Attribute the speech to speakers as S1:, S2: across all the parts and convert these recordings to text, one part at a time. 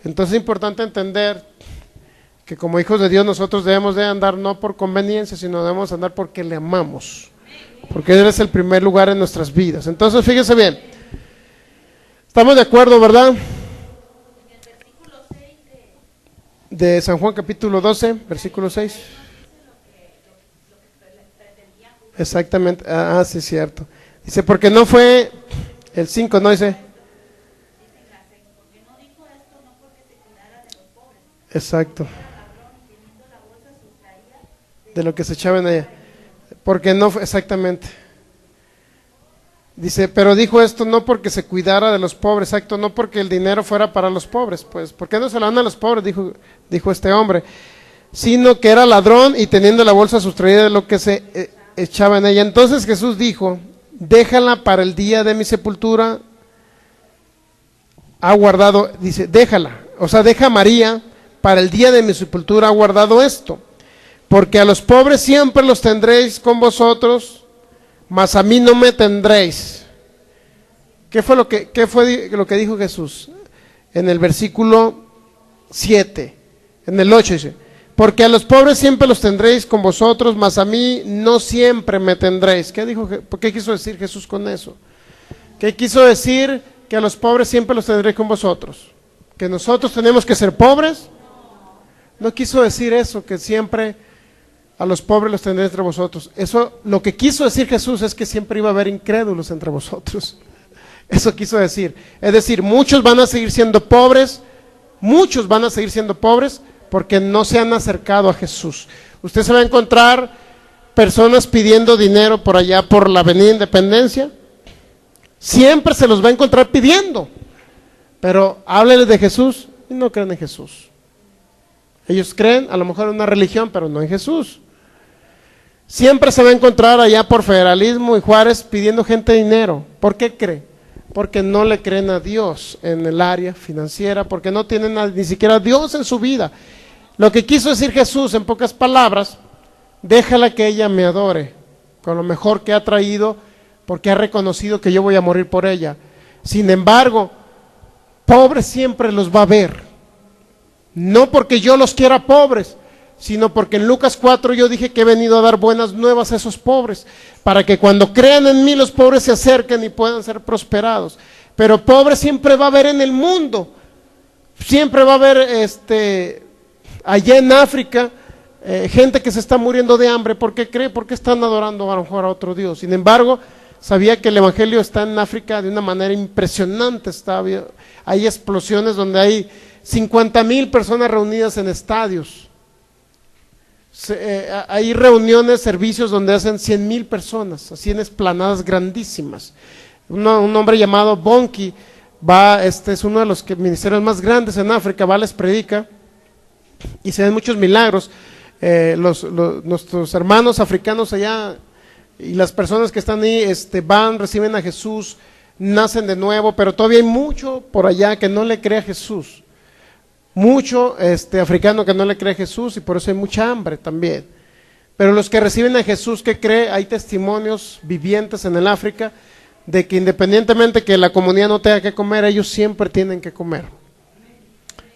S1: Entonces es importante entender que como hijos de Dios nosotros debemos de andar no por conveniencia, sino debemos andar porque le amamos, porque Él es el primer lugar en nuestras vidas. Entonces fíjense bien, estamos de acuerdo, ¿verdad? De San Juan capítulo 12, versículo 6. Exactamente, sí, cierto. Dice, porque no fue el 5, ¿no? Dice. Exacto. De lo que se echaba en ella. Porque no fue, exactamente. Dice, pero dijo esto no porque se cuidara de los pobres, exacto, no porque el dinero fuera para los pobres, pues, ¿por qué no se lo dan a los pobres? Dijo este hombre, sino que era ladrón y teniendo la bolsa sustraída de lo que se echaba en ella. Entonces Jesús dijo, déjala para el día de mi sepultura, ha guardado, dice, déjala, o sea, deja a María, para el día de mi sepultura ha guardado esto, porque a los pobres siempre los tendréis con vosotros, mas a mí no me tendréis. ¿Qué fue lo que dijo Jesús? En el versículo 7, en el 8 dice, porque a los pobres siempre los tendréis con vosotros, mas a mí no siempre me tendréis. ¿Qué quiso decir Jesús con eso? ¿Qué quiso decir que a los pobres siempre los tendréis con vosotros? ¿Que nosotros tenemos que ser pobres? No quiso decir eso, que siempre a los pobres los tendréis entre vosotros. Eso, lo que quiso decir Jesús es que siempre iba a haber incrédulos entre vosotros. Eso quiso decir. Es decir, muchos van a seguir siendo pobres porque no se han acercado a Jesús. Usted se va a encontrar personas pidiendo dinero por allá por la Avenida Independencia. Siempre se los va a encontrar pidiendo. Pero hábleles de Jesús y no creen en Jesús. Ellos creen a lo mejor en una religión, pero no en Jesús. Siempre se va a encontrar allá por Federalismo y Juárez pidiendo gente dinero. ¿Por qué cree? Porque no le creen a Dios en el área financiera, porque no tienen ni siquiera a Dios en su vida. Lo que quiso decir Jesús en pocas palabras, déjala que ella me adore, con lo mejor que ha traído, porque ha reconocido que yo voy a morir por ella. Sin embargo, pobres siempre los va a ver, no porque yo los quiera pobres, sino porque en Lucas 4 yo dije que he venido a dar buenas nuevas a esos pobres, para que cuando crean en mí los pobres se acerquen y puedan ser prosperados. Pero pobres siempre va a haber en el mundo, siempre va a haber allá en África, gente que se está muriendo de hambre. ¿Por qué cree? Porque están adorando a lo mejor a otro Dios. Sin embargo, sabía que el evangelio está en África de una manera impresionante. Hay explosiones donde hay 50,000 personas reunidas en estadios. Hay reuniones, servicios donde hacen 100,000 personas, así en esplanadas grandísimas. Un hombre llamado Bonki va, es uno de los ministerios más grandes en África, va, les predica y se ven muchos milagros. Nuestros hermanos africanos allá y las personas que están ahí van, reciben a Jesús, nacen de nuevo, pero todavía hay mucho por allá que no le cree a Jesús. Mucho africano que no le cree a Jesús y por eso hay mucha hambre también. Pero los que reciben a Jesús, ¿qué cree? Hay testimonios vivientes en el África de que independientemente que la comunidad no tenga que comer, ellos siempre tienen que comer.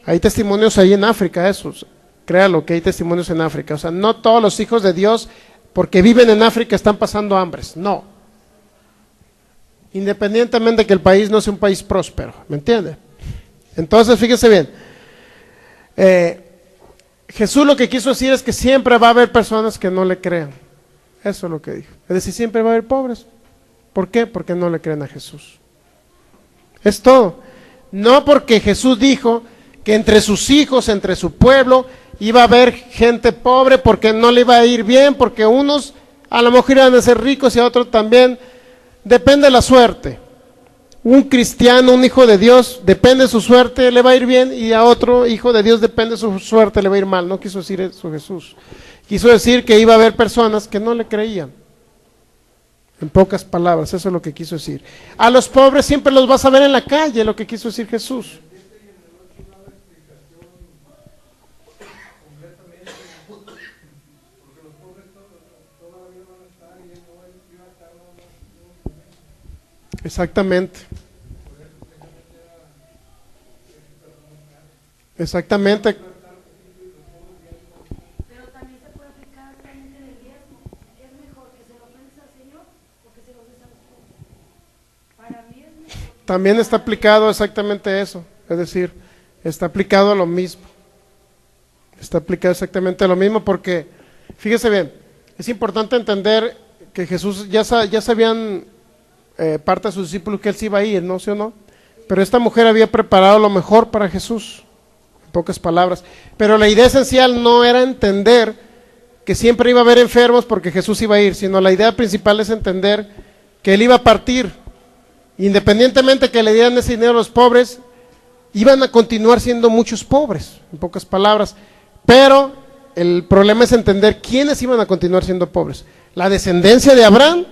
S1: Hay testimonios ahí en África, esos. Créalo que hay testimonios en África. O sea, no todos los hijos de Dios, porque viven en África, están pasando hambres. No. Independientemente de que el país no sea un país próspero. ¿Me entiende? Entonces, fíjese bien. Jesús lo que quiso decir es que siempre va a haber personas que no le crean. Eso es lo que dijo. Es decir, siempre va a haber pobres. ¿Por qué? Porque no le creen a Jesús. Es todo. No porque Jesús dijo que entre sus hijos, entre su pueblo, iba a haber gente pobre porque no le iba a ir bien, porque unos a lo mejor iban a ser ricos y a otros también. Depende de la suerte. Un cristiano, un hijo de Dios, depende de su suerte, le va a ir bien, y a otro hijo de Dios depende de su suerte, le va a ir mal. No quiso decir eso Jesús. Quiso decir que iba a haber personas que no le creían. En pocas palabras, eso es lo que quiso decir. A los pobres siempre los vas a ver en la calle, lo que quiso decir Jesús. Exactamente. Exactamente.
S2: Pero también se puede aplicar actualmente en el diezmo. Es mejor que se lo ofrendes al Señor o que se lo des a los pobres. Para mí es mejor.
S1: También está aplicado exactamente eso. Es decir, está aplicado a lo mismo. Está aplicado exactamente a lo mismo porque, fíjese bien, es importante entender que Jesús ya sabían parte de sus discípulos que él sí iba a ir, ¿no? ¿Sí o no? Pero esta mujer había preparado lo mejor para Jesús, en pocas palabras. Pero la idea esencial no era entender que siempre iba a haber enfermos porque Jesús iba a ir, sino la idea principal es entender que él iba a partir. Independientemente que le dieran ese dinero a los pobres, iban a continuar siendo muchos pobres, en pocas palabras. Pero el problema es entender quiénes iban a continuar siendo pobres. ¿La descendencia de Abraham?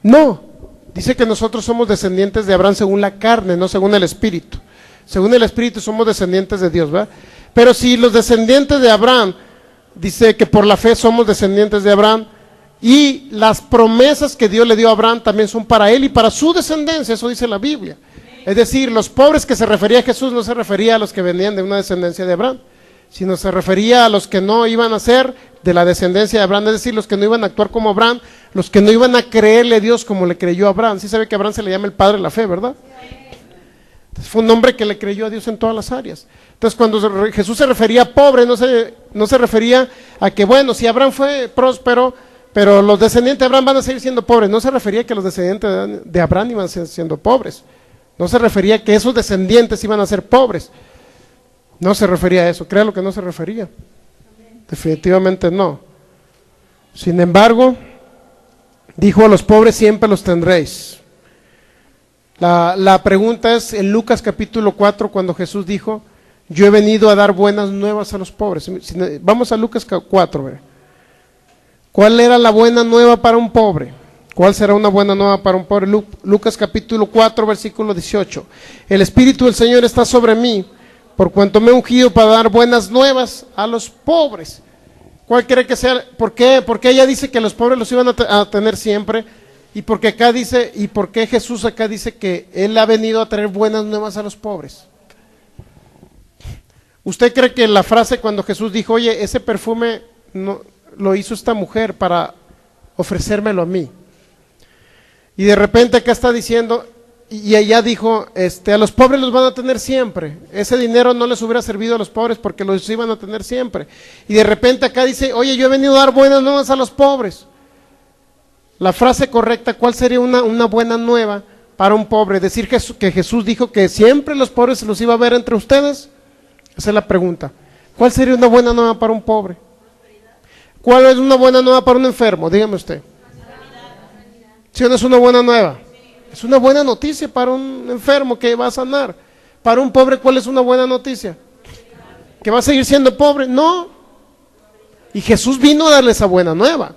S1: No. Dice que nosotros somos descendientes de Abraham según la carne, no según el espíritu. Según el espíritu somos descendientes de Dios, ¿verdad? Pero si los descendientes de Abraham, dice que por la fe somos descendientes de Abraham, y las promesas que Dios le dio a Abraham también son para él y para su descendencia, eso dice la Biblia. Es decir, los pobres que se refería a Jesús no se refería a los que venían de una descendencia de Abraham, sino se refería a los que no iban a ser de la descendencia de Abraham, es decir, los que no iban a actuar como Abraham, los que no iban a creerle a Dios como le creyó a Abraham. Sí sabe que a Abraham se le llama el padre de la fe, ¿verdad? Entonces fue un hombre que le creyó a Dios en todas las áreas. Entonces cuando Jesús se refería a pobre, no se refería a que, bueno, si Abraham fue próspero, pero los descendientes de Abraham van a seguir siendo pobres. No se refería a que los descendientes de Abraham iban a seguir siendo pobres. No se refería a que esos descendientes iban a ser pobres. No se refería a eso, créalo que no se refería. Definitivamente no. Sin embargo, dijo: a los pobres siempre los tendréis. La pregunta es en Lucas capítulo 4, cuando Jesús dijo: yo he venido a dar buenas nuevas a los pobres. Vamos a Lucas 4, ¿verdad? ¿Cuál era la buena nueva para un pobre? ¿Cuál será una buena nueva para un pobre? Lucas capítulo 4, versículo 18. El Espíritu del Señor está sobre mí, por cuanto me he ungido para dar buenas nuevas a los pobres. ¿Cuál cree que sea? ¿Por qué? Porque ella dice que los pobres los iban a tener siempre. Y porque acá dice, y porque Jesús acá dice que Él ha venido a traer buenas nuevas a los pobres. ¿Usted cree que la frase cuando Jesús dijo: oye, ese perfume no, lo hizo esta mujer para ofrecérmelo a mí? Y de repente acá está diciendo, y ella dijo, a los pobres los van a tener siempre. Ese dinero no les hubiera servido a los pobres porque los iban a tener siempre. Y de repente acá dice: oye, yo he venido a dar buenas nuevas a los pobres. La frase correcta, ¿cuál sería una buena nueva para un pobre? ¿Decir que Jesús dijo que siempre los pobres se los iba a ver entre ustedes? Esa es la pregunta. ¿Cuál sería una buena nueva para un pobre? ¿Cuál es una buena nueva para un enfermo? Dígame usted. ¿Sí o no es una buena nueva? Es una buena noticia para un enfermo que va a sanar. Para un pobre, ¿cuál es una buena noticia? ¿Que va a seguir siendo pobre? No. Y Jesús vino a darle esa buena nueva.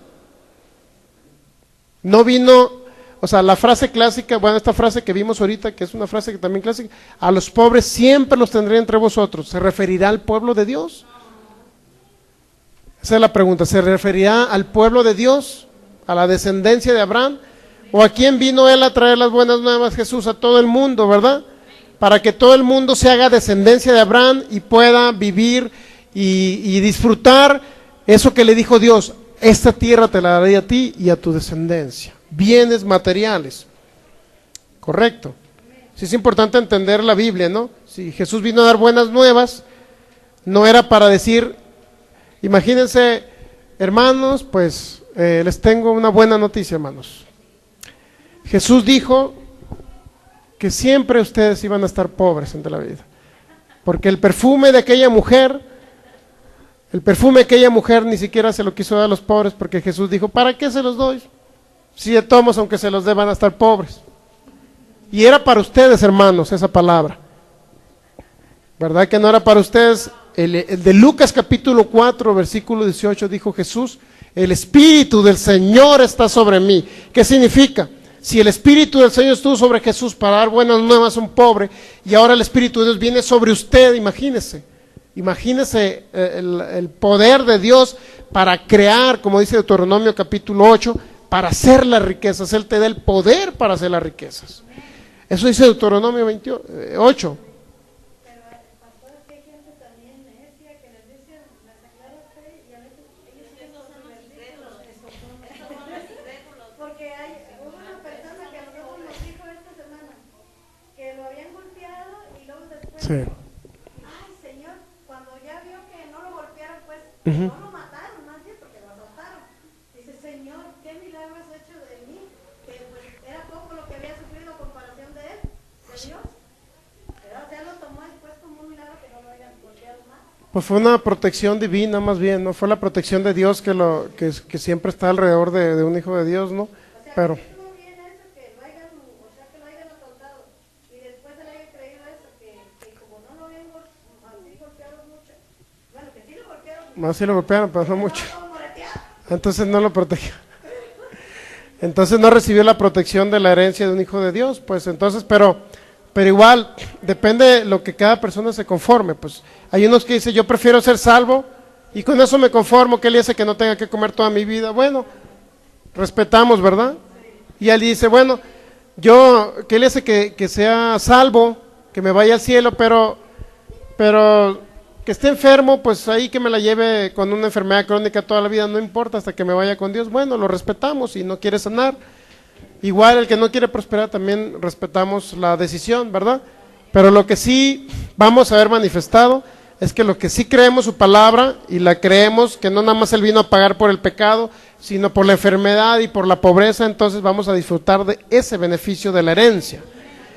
S1: No vino, o sea, la frase clásica, bueno, esta frase que vimos ahorita, que es una frase que también clásica: a los pobres siempre los tendré entre vosotros. ¿Se referirá al pueblo de Dios? Esa es la pregunta. ¿Se referirá al pueblo de Dios? ¿A la descendencia de Abraham? ¿O a quién vino Él a traer las buenas nuevas, Jesús? A todo el mundo, ¿verdad? Para que todo el mundo se haga descendencia de Abraham y pueda vivir y disfrutar eso que le dijo Dios: esta tierra te la daré a ti y a tu descendencia. Bienes materiales. Correcto. Sí, es importante entender la Biblia, ¿no? Si Jesús vino a dar buenas nuevas, no era para decir, imagínense, hermanos, pues les tengo una buena noticia, hermanos. Jesús dijo que siempre ustedes iban a estar pobres ante la vida, porque el perfume de aquella mujer ni siquiera se lo quiso dar a los pobres, porque Jesús dijo: ¿para qué se los doy? Si de todos, aunque se los dé, van a estar pobres. Y era para ustedes, hermanos, esa palabra. ¿Verdad que no era para ustedes? El de Lucas capítulo 4, versículo 18, dijo Jesús: el Espíritu del Señor está sobre mí. ¿Qué significa? Si el Espíritu del Señor estuvo sobre Jesús para dar buenas nuevas a un pobre, y ahora el Espíritu de Dios viene sobre usted, imagínese el poder de Dios para crear, como dice Deuteronomio capítulo 8, para hacer las riquezas. Él te da el poder para hacer las riquezas. Eso dice Deuteronomio 8.
S2: Pero el pastor, ¿qué
S1: Sí.
S2: Ay, Señor, cuando ya vio que no lo golpearon, pues
S1: Ujú.
S2: no lo mataron, más bien porque lo asaltaron. Dice, Señor, ¿qué milagro has hecho de mí? Que pues era poco lo que había sufrido a comparación de él, de Dios. Pero ya lo tomó después como un milagro que no lo hayan golpeado más.
S1: Pues fue una protección divina más bien, ¿no? Fue la protección de Dios que siempre está alrededor de un hijo de Dios, ¿no?
S2: O sea,
S1: Pero,
S2: que estuvo bien eso, que lo hayan, o sea, que lo hayan asaltado. Y después se le haya creído eso, que como no lo habían así golpeado mucho. Bueno, que sí lo golpearon,
S1: más sí lo golpearon, pero no mucho.
S2: todo moreteado.
S1: Entonces no lo protegió. Entonces no recibió la protección de la herencia de un hijo de Dios, pues entonces, pero igual, depende de lo que cada persona se conforme, pues hay unos que dicen, yo prefiero ser salvo y con eso me conformo, que él dice que no tenga que comer toda mi vida, bueno, respetamos, ¿verdad? Y él dice, bueno, que él dice que sea salvo, que me vaya al cielo, pero que esté enfermo, pues ahí que me la lleve con una enfermedad crónica toda la vida, no importa, hasta que me vaya con Dios, bueno, lo respetamos, y no quiere sanar, igual el que no quiere prosperar también respetamos la decisión, ¿verdad? Pero lo que sí vamos a ver manifestado es que lo que sí creemos su palabra y la creemos, que no nada más él vino a pagar por el pecado, sino por la enfermedad y por la pobreza, entonces vamos a disfrutar de ese beneficio de la herencia.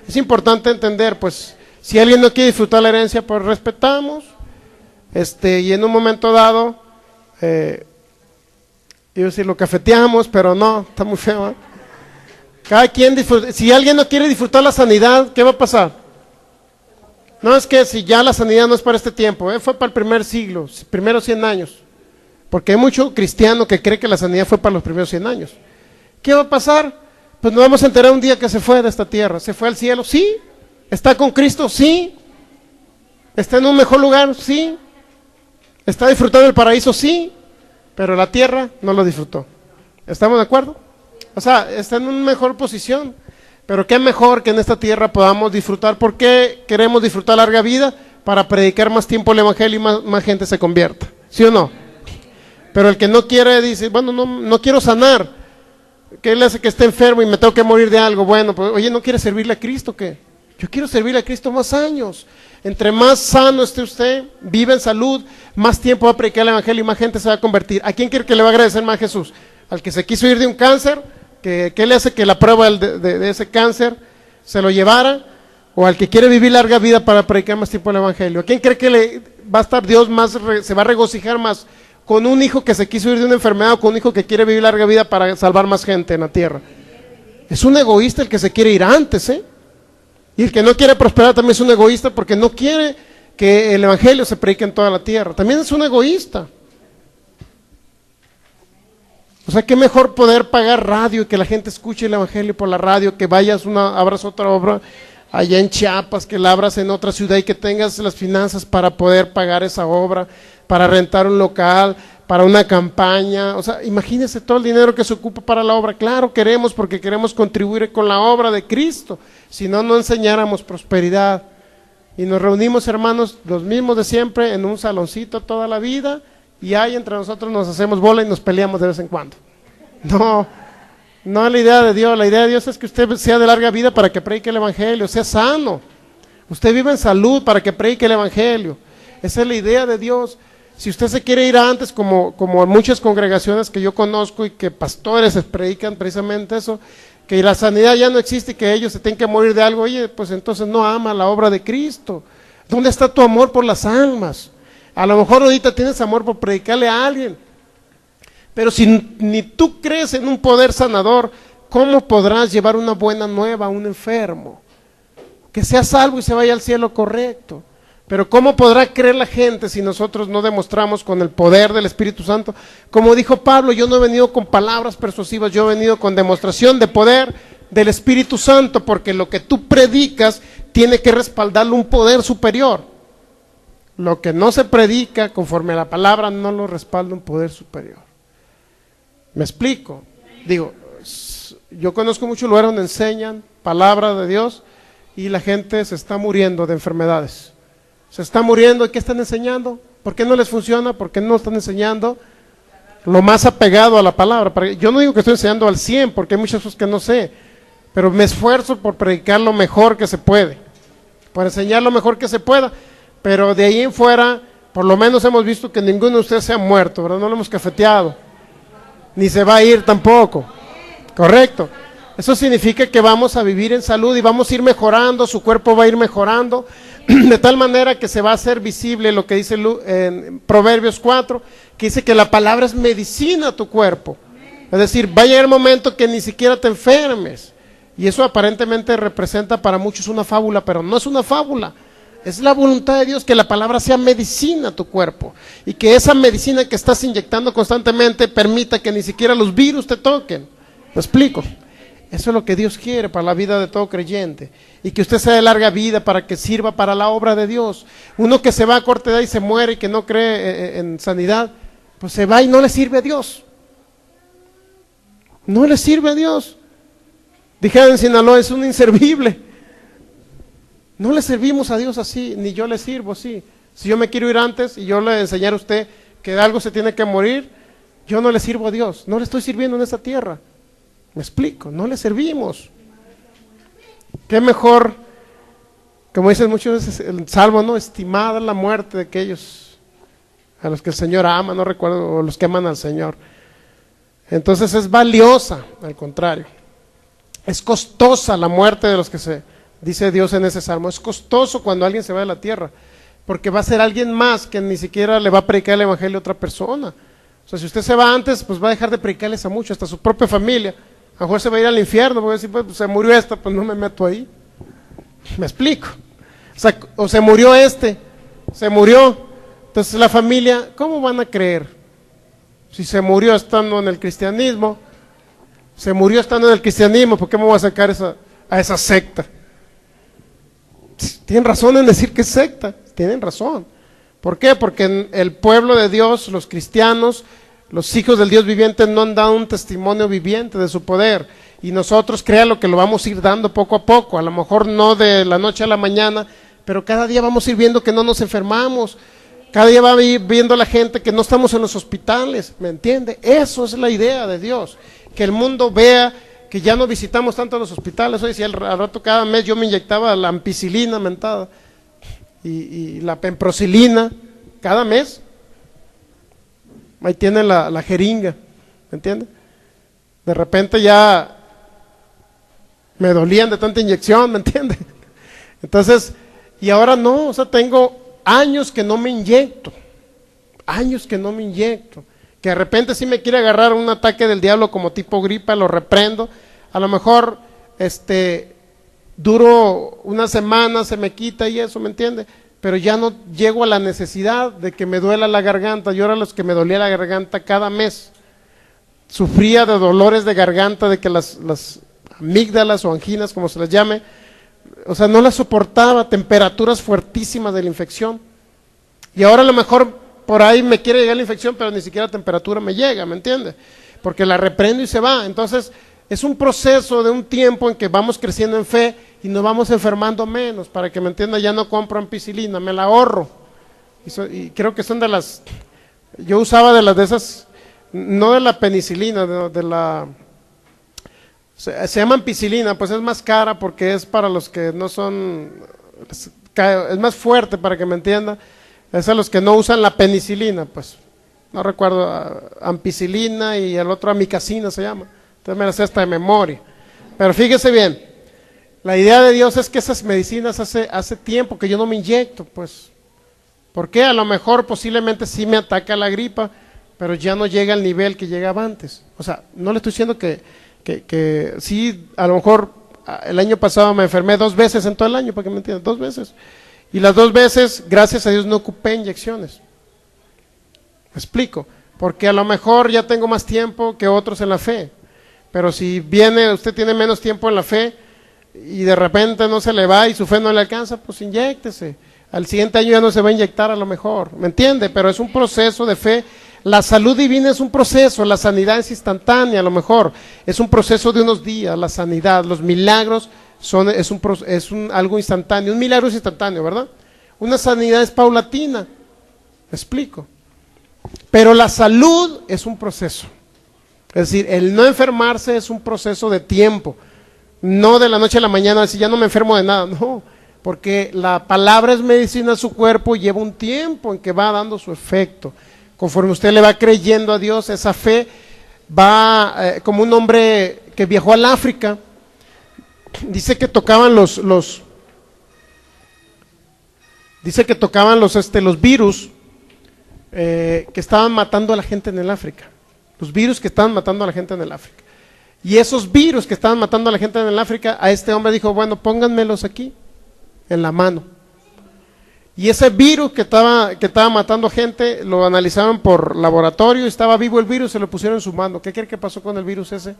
S1: Es importante entender, pues, si alguien no quiere disfrutar la herencia, pues respetamos, y en un momento dado, iba a decir, lo cafeteamos, pero no, está muy feo, ¿eh? Cada quien disfruta. Si alguien no quiere disfrutar la sanidad, ¿qué va a pasar? No, es que si ya la sanidad no es para este tiempo, fue para el primer siglo, primeros 100 años, porque hay mucho cristiano que cree que la sanidad fue para los primeros 100 años. ¿Qué va a pasar? Pues nos vamos a enterar un día que se fue de esta tierra, se fue al cielo, sí, está con Cristo, sí, está en un mejor lugar, sí, está disfrutando el paraíso, sí, pero la tierra no lo disfrutó. ¿Estamos de acuerdo? O sea, está en una mejor posición, pero qué mejor que en esta tierra podamos disfrutar. ¿Por qué queremos disfrutar larga vida? Para predicar más tiempo el evangelio y más gente se convierta, ¿sí o no? Pero el que no quiere dice, bueno, no quiero sanar, ¿qué le hace que esté enfermo y me tengo que morir de algo? Bueno, pues oye, ¿no quiere servirle a Cristo? ¿Qué? Yo quiero servirle a Cristo más años. Entre más sano esté usted, vive en salud, más tiempo va a predicar el evangelio y más gente se va a convertir. ¿A quién quiere que le va a agradecer más Jesús? ¿Al que se quiso ir de un cáncer? ¿Qué le hace que la prueba de ese cáncer se lo llevara? ¿O al que quiere vivir larga vida para predicar más tiempo el evangelio? ¿A quién cree que le va a estar Dios más, se va a regocijar más? ¿Con un hijo que se quiso ir de una enfermedad o con un hijo que quiere vivir larga vida para salvar más gente en la tierra? Es un egoísta el que se quiere ir antes, ¿eh? Y el que no quiere prosperar también es un egoísta porque no quiere que el evangelio se predique en toda la tierra. También es un egoísta. O sea, qué mejor poder pagar radio y que la gente escuche el evangelio por la radio, que vayas abras otra obra allá en Chiapas, que la abras en otra ciudad y que tengas las finanzas para poder pagar esa obra, para rentar un local, para una campaña. O sea, imagínense todo el dinero que se ocupa para la obra. Claro, queremos, porque queremos contribuir con la obra de Cristo. Si no, no enseñáramos prosperidad. Y nos reunimos, hermanos, los mismos de siempre, en un saloncito toda la vida, y ahí entre nosotros nos hacemos bola y nos peleamos de vez en cuando. No es la idea de Dios. La idea de Dios es que usted sea de larga vida para que predique el evangelio, sea sano. Usted vive en salud para que predique el evangelio. Esa es la idea de Dios. Si usted se quiere ir antes, como muchas congregaciones que yo conozco y que pastores predican precisamente eso, que la sanidad ya no existe y que ellos se tienen que morir de algo, oye, pues entonces no ama la obra de Cristo. ¿Dónde está tu amor por las almas? A lo mejor ahorita tienes amor por predicarle a alguien, pero si ni tú crees en un poder sanador, ¿cómo podrás llevar una buena nueva a un enfermo? Que sea salvo y se vaya al cielo, correcto. Pero ¿cómo podrá creer la gente si nosotros no demostramos con el poder del Espíritu Santo? Como dijo Pablo, yo no he venido con palabras persuasivas, yo he venido con demostración de poder del Espíritu Santo, porque lo que tú predicas tiene que respaldarlo un poder superior. Lo que no se predica conforme a la palabra no lo respalda un poder superior. ¿Me explico? Digo, yo conozco muchos lugares donde enseñan palabra de Dios y la gente se está muriendo de enfermedades. Se está muriendo, ¿y qué están enseñando? ¿Por qué no les funciona? ¿Por qué no están enseñando lo más apegado a la palabra? Yo no digo que estoy enseñando al 100, porque hay muchas cosas que no sé, pero me esfuerzo por predicar lo mejor que se puede. por enseñar lo mejor que se pueda, pero de ahí en fuera, por lo menos hemos visto que ninguno de ustedes se ha muerto, ¿verdad? No lo hemos cafeteado, ni se va a ir tampoco, ¿correcto? Eso significa que vamos a vivir en salud y vamos a ir mejorando, su cuerpo va a ir mejorando, de tal manera que se va a hacer visible lo que dice en Proverbios 4, que dice que la palabra es medicina a tu cuerpo. Es decir, va a llegar el momento que ni siquiera te enfermes. Y eso aparentemente representa para muchos una fábula, pero no es una fábula. Es la voluntad de Dios que la palabra sea medicina a tu cuerpo. Y que esa medicina que estás inyectando constantemente permita que ni siquiera los virus te toquen. ¿Me explico? Eso es lo que Dios quiere para la vida de todo creyente. Y que usted sea de larga vida para que sirva para la obra de Dios. Uno que se va a corta edad y se muere y que no cree en sanidad, pues se va y no le sirve a Dios. No le sirve a Dios. Dijeron en Sinaloa, es un inservible. No le servimos a Dios así, ni yo le sirvo así. Si yo me quiero ir antes y yo le enseñar a usted que de algo se tiene que morir, yo no le sirvo a Dios. No le estoy sirviendo en esta tierra. Me explico, no le servimos. Qué mejor, como dicen muchas veces el Salmo, ¿no? Estimada la muerte de aquellos a los que el Señor ama, no recuerdo, o los que aman al Señor. Entonces es valiosa, al contrario. Es costosa la muerte de los que se, dice Dios en ese Salmo. Es costoso cuando alguien se va de la tierra, porque va a ser alguien más que ni siquiera le va a predicar el evangelio a otra persona. O sea, si usted se va antes, pues va a dejar de predicarles a muchos, hasta su propia familia. A lo mejor se va a ir al infierno, porque decir, pues se murió esta, pues no me meto ahí. Me explico. O se murió se murió. Entonces la familia, ¿cómo van a creer? Si se murió estando en el cristianismo, ¿por qué me voy a sacar a esa secta? Tienen razón en decir que es secta, tienen razón. ¿Por qué? Porque el pueblo de Dios, los cristianos, los hijos del Dios viviente no han dado un testimonio viviente de su poder. Y nosotros, créalo que lo vamos a ir dando poco a poco, a lo mejor no de la noche a la mañana, pero cada día vamos a ir viendo que no nos enfermamos. Cada día va a ir viendo la gente que no estamos en los hospitales, ¿me entiende? Eso es la idea de Dios, que el mundo vea que ya no visitamos tanto los hospitales. Hoy, si al rato cada mes yo me inyectaba la ampicilina mentada y la pemprocilina cada mes, ahí tiene la jeringa, ¿me entiende? De repente ya me dolían de tanta inyección, ¿me entiende? Entonces, y ahora no, o sea, tengo años que no me inyecto, que de repente si me quiere agarrar un ataque del diablo como tipo gripa, lo reprendo, a lo mejor duro una semana, se me quita y eso, ¿me entiende? Pero ya no llego a la necesidad de que me duela la garganta. Yo era los que me dolía la garganta cada mes, sufría de dolores de garganta, de que las amígdalas o anginas, como se les llame, o sea, no las soportaba, temperaturas fuertísimas de la infección. Y ahora a lo mejor por ahí me quiere llegar la infección, pero ni siquiera la temperatura me llega, ¿me entiende? Porque la reprendo y se va. Entonces es un proceso de un tiempo en que vamos creciendo en fe y nos vamos enfermando menos. Para que me entienda, ya no compro ampicilina, me la ahorro. Y creo que son yo usaba de esas, no de la penicilina, de la... Se llama ampicilina, pues es más cara porque es para los que no son, es más fuerte, para que me entienda, es a los que no usan la penicilina, pues, no recuerdo, ampicilina y el otro amicacina se llama, entonces me la sé hasta de memoria. Pero fíjese bien, la idea de Dios es que esas medicinas hace tiempo que yo no me inyecto, pues, ¿por qué? A lo mejor posiblemente sí me ataca la gripa, pero ya no llega al nivel que llegaba antes. O sea, no le estoy diciendo que sí, a lo mejor el año pasado me enfermé 2 veces en todo el año, para que me entiendan, 2 veces. Y las 2 veces, gracias a Dios, no ocupé inyecciones. ¿Me explico? Porque a lo mejor ya tengo más tiempo que otros en la fe. Pero si usted tiene menos tiempo en la fe y de repente no se le va y su fe no le alcanza, pues inyéctese. Al siguiente año ya no se va a inyectar a lo mejor, ¿me entiende? Pero es un proceso de fe. La salud divina es un proceso, la sanidad es instantánea a lo mejor, es un proceso de unos días, la sanidad, los milagros es algo instantáneo, un milagro es instantáneo, ¿verdad? Una sanidad es paulatina, ¿me explico? Pero la salud es un proceso, es decir, el no enfermarse es un proceso de tiempo, no de la noche a la mañana, decir ya no me enfermo de nada, no, porque la palabra es medicina a su cuerpo y lleva un tiempo en que va dando su efecto. Conforme usted le va creyendo a Dios, esa fe va como un hombre que viajó al África. Dice que tocaban los virus que estaban matando a la gente en el África. Los virus que estaban matando a la gente en el África. Y esos virus que estaban matando a la gente en el África, a este hombre dijo, bueno, pónganmelos aquí, en la mano. Y ese virus que estaba matando gente, lo analizaban por laboratorio, estaba vivo el virus, se lo pusieron en su mano. ¿Qué cree que pasó con el virus ese?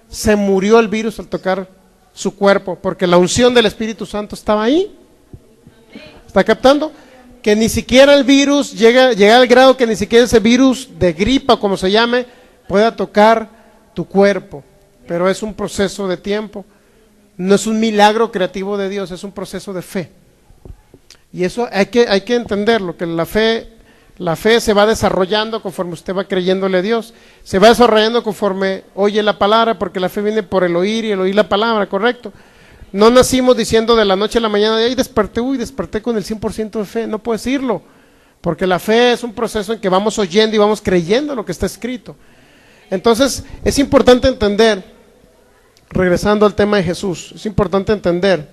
S1: Se murió el virus al tocar su cuerpo, porque la unción del Espíritu Santo estaba ahí. ¿Está captando? Que ni siquiera el virus llega al grado que ni siquiera ese virus de gripa, como se llame, pueda tocar tu cuerpo. Pero es un proceso de tiempo. No es un milagro creativo de Dios, es un proceso de fe. Y eso hay que entenderlo, que la fe se va desarrollando conforme usted va creyéndole a Dios. Se va desarrollando conforme oye la palabra, porque la fe viene por el oír y el oír la palabra, ¿correcto? No nacimos diciendo de la noche a la mañana, ay, desperté con el 100% de fe. No puedo decirlo, porque la fe es un proceso en que vamos oyendo y vamos creyendo lo que está escrito. Entonces, es importante entender, regresando al tema de Jesús, es importante entender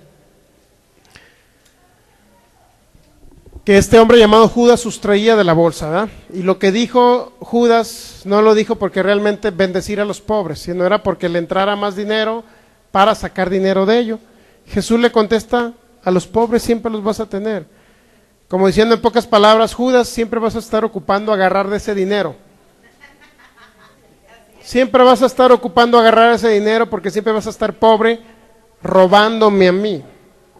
S1: que este hombre llamado Judas sustraía de la bolsa, ¿verdad? Y lo que dijo Judas no lo dijo porque realmente bendecir a los pobres, sino era porque le entrara más dinero para sacar dinero de ello. Jesús le contesta, a los pobres siempre los vas a tener. Como diciendo en pocas palabras, Judas, siempre vas a estar ocupando agarrar de ese dinero. Siempre vas a estar ocupando agarrar ese dinero porque siempre vas a estar pobre robándome a mí.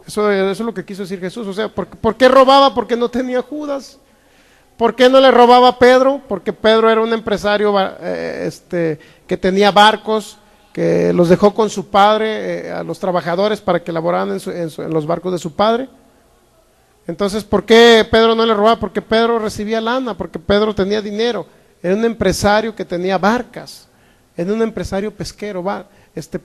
S1: Eso es lo que quiso decir Jesús. O sea, ¿por qué robaba? Porque no tenía Judas. ¿Por qué no le robaba a Pedro? Porque Pedro era un empresario que tenía barcos, que los dejó con su padre, a los trabajadores para que laboraran en los barcos de su padre. Entonces, ¿por qué Pedro no le robaba? Porque Pedro recibía lana, porque Pedro tenía dinero. Era un empresario que tenía barcas, era un empresario pesquero,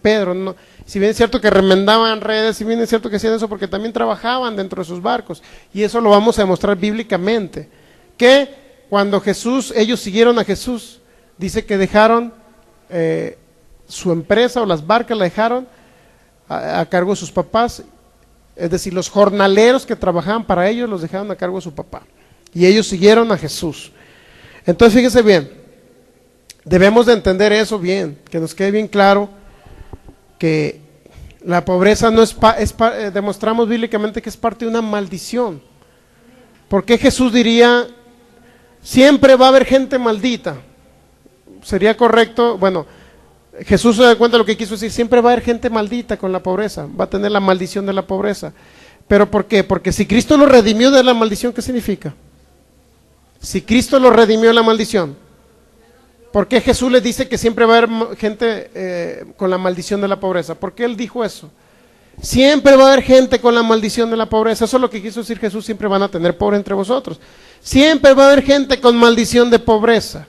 S1: Pedro, no, si bien es cierto que remendaban redes, si bien es cierto que hacían eso porque también trabajaban dentro de sus barcos, y eso lo vamos a demostrar bíblicamente, que cuando ellos siguieron a Jesús, dice que dejaron su empresa o las barcas la dejaron a cargo de sus papás, es decir, los jornaleros que trabajaban para ellos los dejaron a cargo de su papá, y ellos siguieron a Jesús. Entonces fíjese bien, debemos de entender eso bien, que nos quede bien claro que la pobreza no demostramos bíblicamente que es parte de una maldición. ¿Por qué Jesús diría, siempre va a haber gente maldita? Sería correcto, bueno, Jesús se da cuenta de lo que quiso decir, siempre va a haber gente maldita con la pobreza, va a tener la maldición de la pobreza. ¿Pero por qué? Porque si Cristo lo redimió de la maldición, ¿qué significa? Si Cristo lo redimió de la maldición, ¿por qué Jesús le dice que siempre va a haber gente con la maldición de la pobreza? ¿Por qué Él dijo eso? Siempre va a haber gente con la maldición de la pobreza. Eso es lo que quiso decir Jesús, siempre van a tener pobres entre vosotros. Siempre va a haber gente con maldición de pobreza.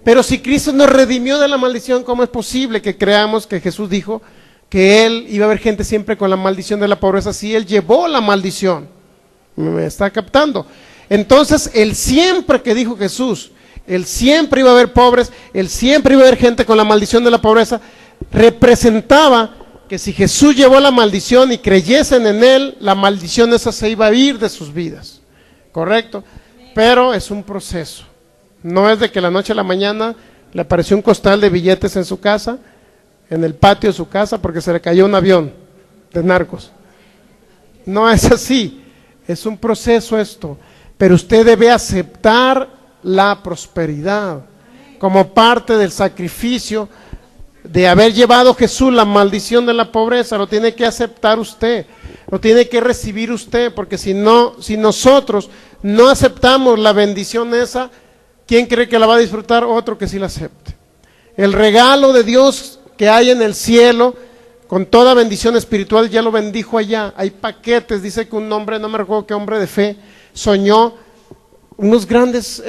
S1: Pero si Cristo nos redimió de la maldición, ¿cómo es posible que creamos que Jesús dijo que Él iba a haber gente siempre con la maldición de la pobreza si Él llevó la maldición? ¿Me está captando? Entonces, el siempre que dijo Jesús, el siempre iba a haber pobres, el siempre iba a haber gente con la maldición de la pobreza, representaba que si Jesús llevó la maldición y creyesen en Él, la maldición esa se iba a ir de sus vidas, ¿correcto? Pero es un proceso, no es de que la noche a la mañana le apareció un costal de billetes en su casa, en el patio de su casa, porque se le cayó un avión de narcos. No es así, es un proceso esto, pero usted debe aceptar la prosperidad como parte del sacrificio de haber llevado Jesús la maldición de la pobreza. Lo tiene que aceptar usted, lo tiene que recibir usted, porque si nosotros no aceptamos la bendición esa, ¿quién cree que la va a disfrutar? Otro que sí la acepte. El regalo de Dios que hay en el cielo con toda bendición espiritual ya lo bendijo allá. Hay paquetes, dice que un hombre, no me recuerdo qué hombre de fe, soñó unos grandes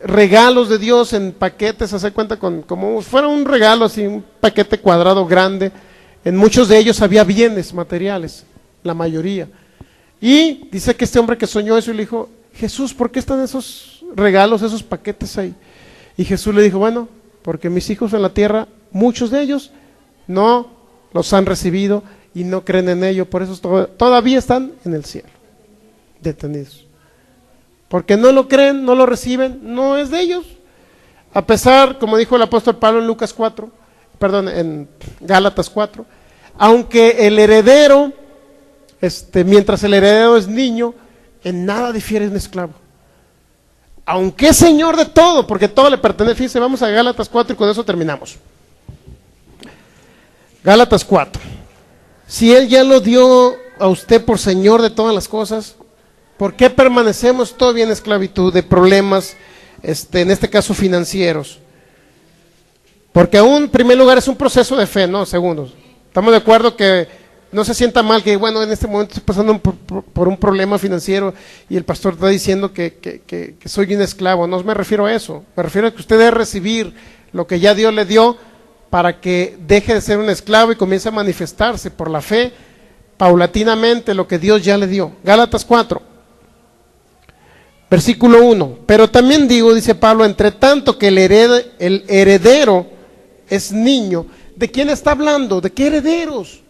S1: regalos de Dios en paquetes, hace cuenta como fuera un regalo así, un paquete cuadrado grande. En muchos de ellos había bienes materiales, la mayoría. Y dice que este hombre que soñó eso y le dijo, Jesús, ¿por qué están esos regalos, esos paquetes ahí? Y Jesús le dijo, bueno, porque mis hijos en la tierra, muchos de ellos no los han recibido y no creen en ello, por eso todavía están en el cielo, detenidos. Porque no lo creen, no lo reciben, no es de ellos. A pesar, como dijo el apóstol Pablo en Lucas 4, en Gálatas 4, aunque el heredero, mientras el heredero es niño, en nada difiere un esclavo. Aunque es señor de todo, porque todo le pertenece. Fíjense, vamos a Gálatas 4 y con eso terminamos. Gálatas 4. Si Él ya lo dio a usted por señor de todas las cosas, ¿por qué permanecemos todavía en esclavitud de problemas, en este caso financieros? Porque aún, en primer lugar, es un proceso de fe, ¿no? Segundos. Estamos de acuerdo que no se sienta mal que, bueno, en este momento estoy pasando por un problema financiero y el pastor está diciendo que soy un esclavo. No me refiero a eso. Me refiero a que usted debe recibir lo que ya Dios le dio para que deje de ser un esclavo y comience a manifestarse por la fe paulatinamente lo que Dios ya le dio. Gálatas 4, versículo 1. Pero también digo, dice Pablo, entre tanto que el heredero es niño. ¿De quién está hablando? ¿De qué herederos?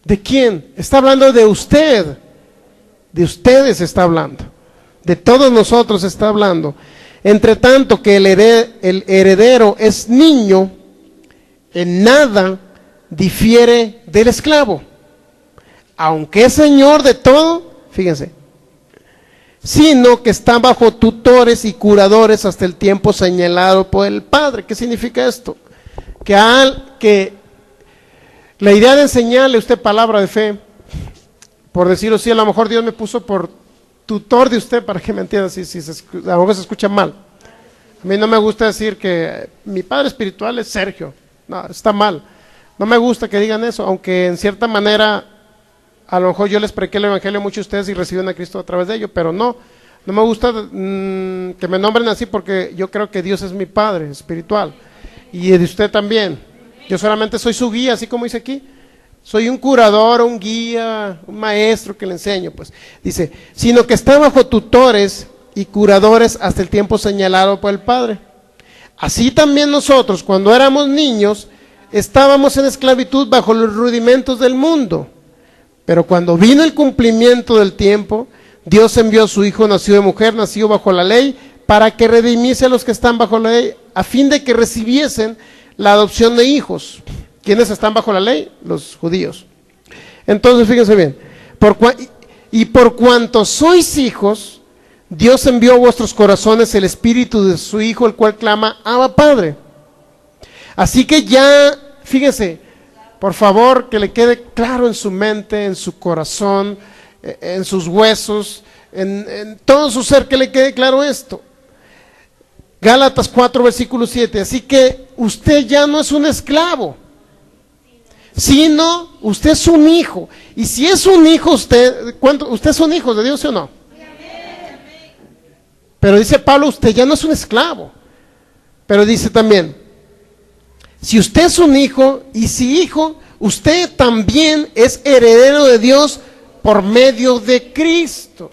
S1: ¿De quién? Está hablando de usted. De ustedes está hablando. De todos nosotros está hablando. Entre tanto que el heredero es niño, en nada difiere del esclavo. Aunque es señor de todo, fíjense, sino que está bajo tutores y curadores hasta el tiempo señalado por el Padre. ¿Qué significa esto? Que la idea de enseñarle a usted palabra de fe, por decirlo así, a lo mejor Dios me puso por tutor de usted para que me entienda, si a lo mejor se escucha mal. A mí no me gusta decir que mi padre espiritual es Sergio, no, está mal. No me gusta que digan eso, aunque en cierta manera a lo mejor yo les prediqué el evangelio a muchos de ustedes y reciben a Cristo a través de ello, pero no me gusta que me nombren así porque yo creo que Dios es mi padre espiritual y de usted también. Yo solamente soy su guía, así como dice aquí. Soy un curador, un guía, un maestro que le enseño, pues. Dice, sino que está bajo tutores y curadores hasta el tiempo señalado por el Padre. Así también nosotros, cuando éramos niños, estábamos en esclavitud bajo los rudimentos del mundo. Pero cuando vino el cumplimiento del tiempo, Dios envió a su Hijo nacido de mujer, nacido bajo la ley, para que redimiese a los que están bajo la ley, a fin de que recibiesen la adopción de hijos. ¿Quiénes están bajo la ley? Los judíos. Entonces, fíjense bien, por cuanto sois hijos, Dios envió a vuestros corazones el espíritu de su Hijo, el cual clama, Abba Padre. Así que ya, fíjense, por favor, que le quede claro en su mente, en su corazón, en sus huesos, en todo su ser, que le quede claro esto. Gálatas 4, versículo 7. Así que usted ya no es un esclavo, sino usted es un hijo. Y si es un hijo usted es un hijo de Dios, ¿sí o no? Pero dice Pablo, usted ya no es un esclavo. Pero dice también, si usted es un hijo, y si hijo, usted también es heredero de Dios por medio de Cristo.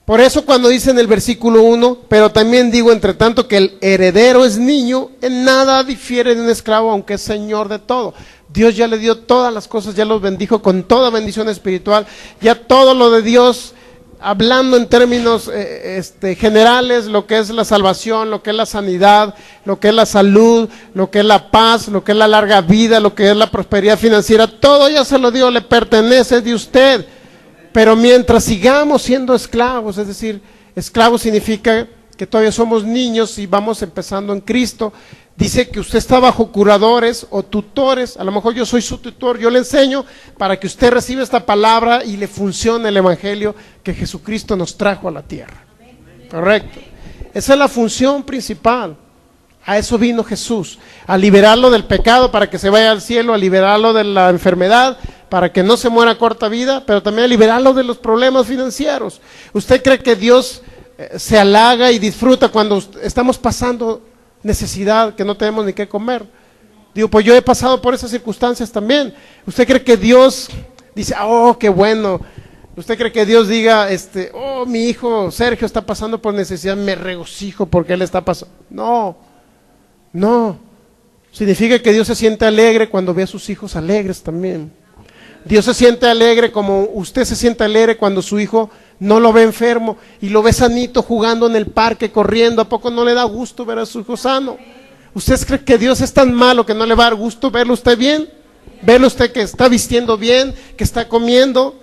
S1: Por eso cuando dice en el versículo 1, pero también digo, entre tanto que el heredero es niño, en nada difiere de un esclavo, aunque es señor de todo. Dios ya le dio todas las cosas, ya los bendijo con toda bendición espiritual, ya todo lo de Dios, hablando en términos generales, lo que es la salvación, lo que es la sanidad, lo que es la salud, lo que es la paz, lo que es la larga vida, lo que es la prosperidad financiera, todo ya se lo dio, le pertenece de usted. Pero mientras sigamos siendo esclavos, es decir, esclavos significa que todavía somos niños y vamos empezando en Cristo. Dice que usted está bajo curadores o tutores, a lo mejor yo soy su tutor, yo le enseño para que usted reciba esta palabra y le funcione el evangelio que Jesucristo nos trajo a la tierra. Correcto. Esa es la función principal. A eso vino Jesús, a liberarlo del pecado para que se vaya al cielo, a liberarlo de la enfermedad para que no se muera a corta vida, pero también a liberarlo de los problemas financieros. ¿Usted cree que Dios se halaga y disfruta cuando estamos pasando necesidad, que no tenemos ni qué comer? Digo, pues yo he pasado por esas circunstancias también. ¿Usted cree que Dios dice, oh, qué bueno? ¿Usted cree que Dios diga, oh, mi hijo Sergio está pasando por necesidad, me regocijo porque él está pasando? No, no. Significa que Dios se siente alegre cuando ve a sus hijos alegres también. Dios se siente alegre como usted se siente alegre cuando su hijo no lo ve enfermo y lo ve sanito jugando en el parque, corriendo. ¿A poco no le da gusto ver a su hijo sano? ¿Usted cree que Dios es tan malo que no le va a dar gusto verlo usted bien? Verlo usted que está vistiendo bien, que está comiendo,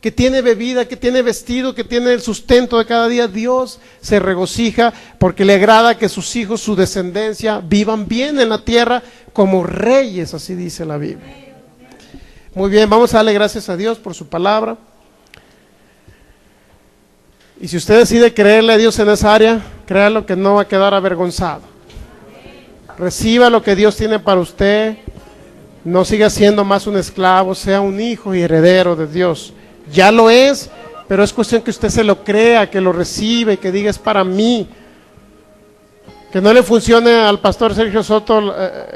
S1: que tiene bebida, que tiene vestido, que tiene el sustento de cada día. Dios se regocija porque le agrada que sus hijos, su descendencia, vivan bien en la tierra como reyes, así dice la Biblia. Muy bien, vamos a darle gracias a Dios por su palabra. Y si usted decide creerle a Dios en esa área, créalo que no va a quedar avergonzado. Reciba lo que Dios tiene para usted. No siga siendo más un esclavo, sea un hijo y heredero de Dios. Ya lo es, pero es cuestión que usted se lo crea, que lo reciba y que diga es para mí. Que no le funcione al pastor Sergio Soto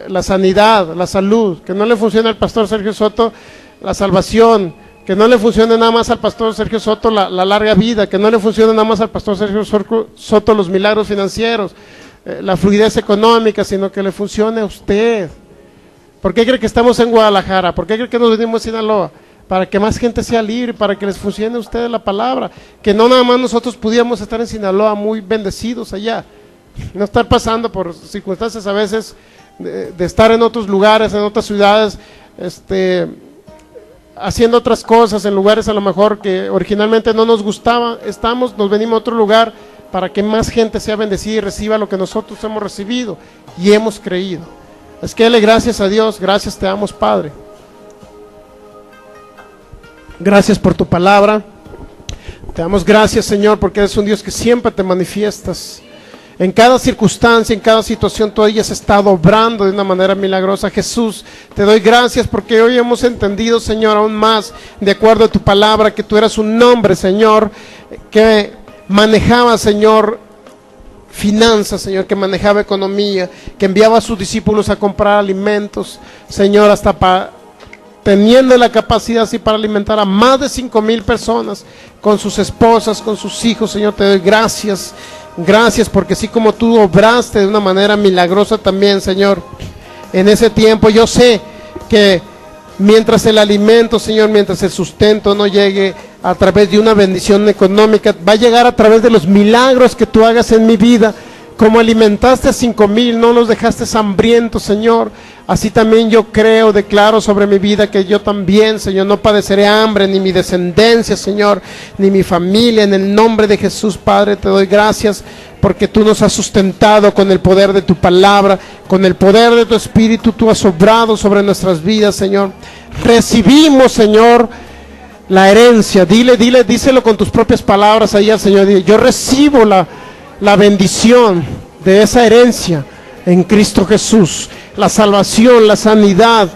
S1: la sanidad, la salud. Que no le funcione al pastor Sergio Soto la salvación. Que no le funcione nada más al pastor Sergio Soto la larga vida. Que no le funcione nada más al pastor Sergio Soto los milagros financieros, la fluidez económica, sino que le funcione a usted. ¿Por qué cree que estamos en Guadalajara? ¿Por qué cree que nos venimos a Sinaloa? Para que más gente sea libre, para que les funcione a ustedes la palabra. Que no nada más nosotros pudiéramos estar en Sinaloa muy bendecidos allá. No estar pasando por circunstancias a veces de estar en otros lugares, en otras ciudades, haciendo otras cosas en lugares a lo mejor que originalmente no nos gustaba. Nos venimos a otro lugar para que más gente sea bendecida y reciba lo que nosotros hemos recibido y hemos creído. Es que dele gracias a Dios. Gracias, te damos, Padre. Gracias por tu palabra. Te damos gracias, Señor, porque eres un Dios que siempre te manifiestas. En cada circunstancia, en cada situación, tú hayas estado obrando de una manera milagrosa. Jesús, te doy gracias porque hoy hemos entendido, Señor, aún más, de acuerdo a tu palabra, que tú eras un hombre, Señor, que manejaba, Señor, finanzas, Señor, que manejaba economía, que enviaba a sus discípulos a comprar alimentos, Señor, hasta teniendo la capacidad así para alimentar a más de 5,000 personas, con sus esposas, con sus hijos. Señor, te doy gracias. Gracias porque así como tú obraste de una manera milagrosa también, Señor, en ese tiempo, yo sé que mientras el alimento, Señor, mientras el sustento no llegue a través de una bendición económica, va a llegar a través de los milagros que tú hagas en mi vida. Como alimentaste a 5,000, no los dejaste hambrientos, Señor. Así también yo creo, declaro sobre mi vida que yo también, Señor, no padeceré hambre, ni mi descendencia, Señor, ni mi familia. En el nombre de Jesús, Padre, te doy gracias porque tú nos has sustentado con el poder de tu palabra, con el poder de tu Espíritu. Tú has obrado sobre nuestras vidas, Señor. Recibimos, Señor, la herencia. Díselo con tus propias palabras ahí al Señor. Dile, yo recibo la bendición de esa herencia en Cristo Jesús. La salvación, la sanidad,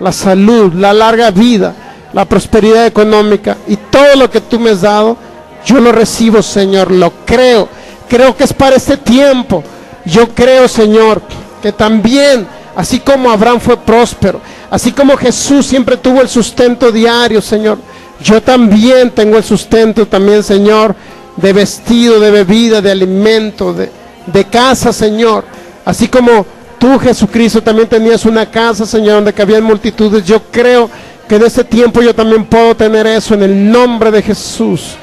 S1: la salud, la larga vida, la prosperidad económica y todo lo que tú me has dado, yo lo recibo, Señor, lo creo que es para este tiempo. Yo creo, Señor, que también, así como Abraham fue próspero, así como Jesús siempre tuvo el sustento diario, Señor, yo también tengo el sustento también, Señor, de vestido, de bebida, de alimento, de casa, Señor. Así como tú, Jesucristo, también tenías una casa, Señor, donde cabían multitudes. Yo creo que en este tiempo yo también puedo tener eso en el nombre de Jesús.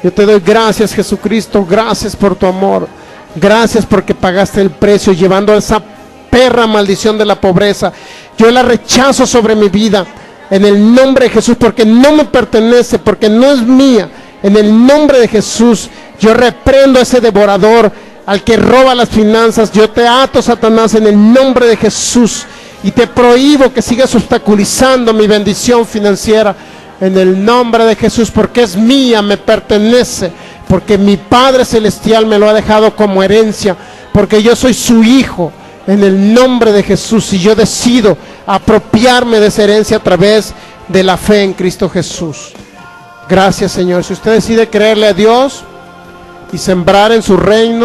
S1: Yo te doy gracias, Jesucristo. Gracias por tu amor. Gracias porque pagaste el precio llevando esa perra maldición de la pobreza. Yo la rechazo sobre mi vida en el nombre de Jesús, porque no me pertenece, porque no es mía. En el nombre de Jesús, yo reprendo a ese devorador, al que roba las finanzas. Yo te ato, Satanás, en el nombre de Jesús, y te prohíbo que sigas obstaculizando mi bendición financiera, en el nombre de Jesús, porque es mía, me pertenece, porque mi Padre Celestial me lo ha dejado como herencia, porque yo soy su hijo, en el nombre de Jesús, y yo decido apropiarme de esa herencia a través de la fe en Cristo Jesús. Gracias, Señor. Si usted decide creerle a Dios y sembrar en su reino,